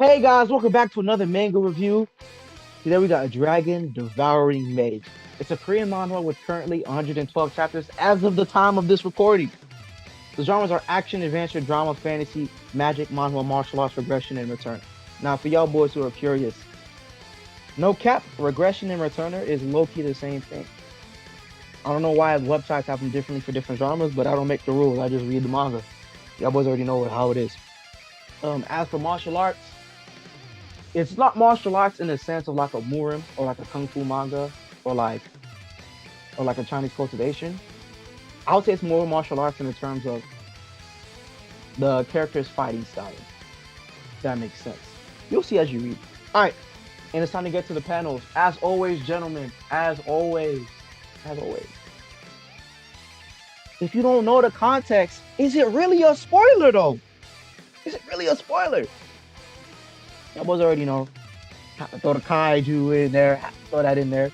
Hey guys, welcome back to another manga review. Today we got a Dragon-Devouring Mage. It's a Korean manhwa with currently 112 chapters as of the time of this recording. The genres are action, adventure, drama, fantasy, magic, manhwa, martial arts, regression, and return. Now, for y'all boys who are curious, no cap, regression and returner is low-key the same thing. I don't know why websites have them differently for different genres, but I don't make the rules. I just read the manga. Y'all boys already know how it is. As for martial arts, it's not martial arts in the sense of like a murim or like a kung fu manga or like a Chinese cultivation. I would say it's more martial arts in the terms of the character's fighting style. If that makes sense. You'll see as you read. All right, and it's time to get to the panels. As always, gentlemen, as always. If you don't know the context, is it really a spoiler though? Is it really a spoiler? Y'all boys already know. Have to throw the kaiju in there. Have to throw that in there.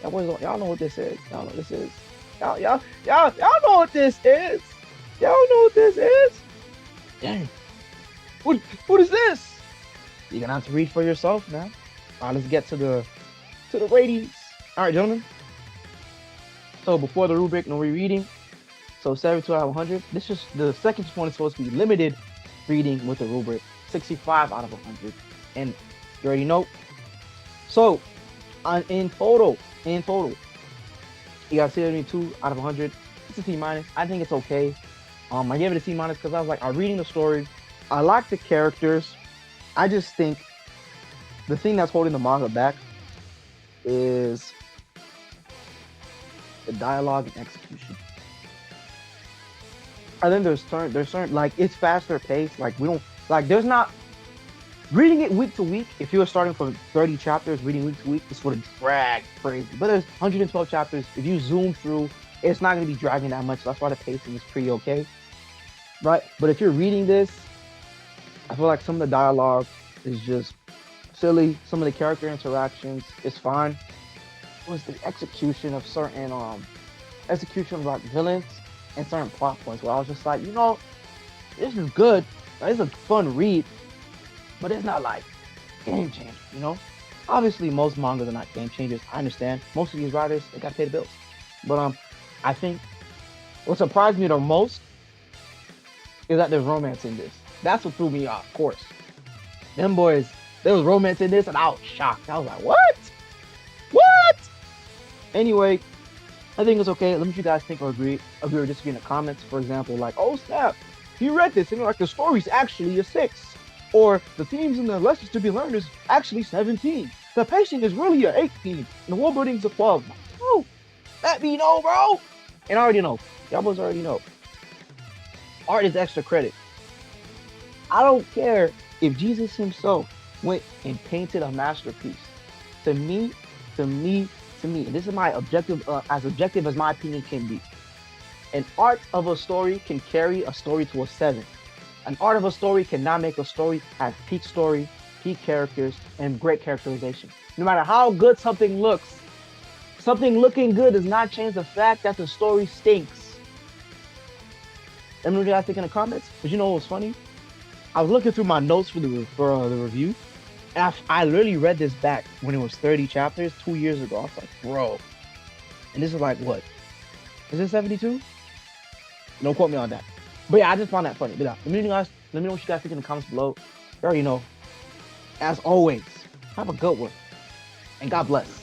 Y'all know what this is. Y'all know what this is. Y'all know what this is. Y'all know what this is. Dang. What is this? You're gonna have to read for yourself, man. All right, let's get to the ratings. All right, gentlemen. So before the rubric, no rereading. So 72 out of 100. This is the second one is supposed to be limited reading with the rubric. 65 out of 100. And you already know. So in total, you got 72 out of 100. It's a C minus. I think it's okay. I gave it a C minus because I was like, I'm reading the story. I like the characters. I just think the thing that's holding the manga back is the dialogue and execution. I think there's certain like it's faster paced. Like we don't like there's not reading it week to week. If you were starting from 30 chapters, reading week to week, this would have dragged crazy. But there's 112 chapters. If you zoom through, it's not going to be dragging that much. That's why the pacing is pretty okay, right? But if you're reading this, I feel like some of the dialogue is just silly. Some of the character interactions is fine. It was the execution of certain execution of like villains and certain plot points where I was just like, this is good. It's a fun read. But it's not like game changer, Obviously, most mangas are not game changers. I understand. Most of these writers, they gotta pay the bills. But I think what surprised me the most is that there's romance in this. That's what threw me off, of course. Them boys, there was romance in this, and I was shocked. I was like, what? What? Anyway, I think it's okay. Let me know if you guys think or agree or disagree in the comments. For example, like, oh snap, you read this and like the story's actually a 6. Or the themes and the lessons to be learned is actually 17. The pacing is really a 18. And the world building's a 12. Oh, let me know, bro. And I already know. Y'all boys already know. Art is extra credit. I don't care if Jesus himself went and painted a masterpiece. To me, and this is my objective, as objective as my opinion can be. An art of a story can carry a story to a 7. An art of a story cannot make a story have peak story, peak characters, and great characterization. No matter how good something looks, something looking good does not change the fact that the story stinks. Let me know what you guys think in the comments. But you know what was funny? I was looking through my notes for the review, and I literally read this back when it was 30 chapters 2 years ago. I was like, bro. And this is like, what? Is this 72? Don't quote me on that. But yeah, I just found that funny. But let me know what you guys think in the comments below. You already know. As always, have a good one. And God bless.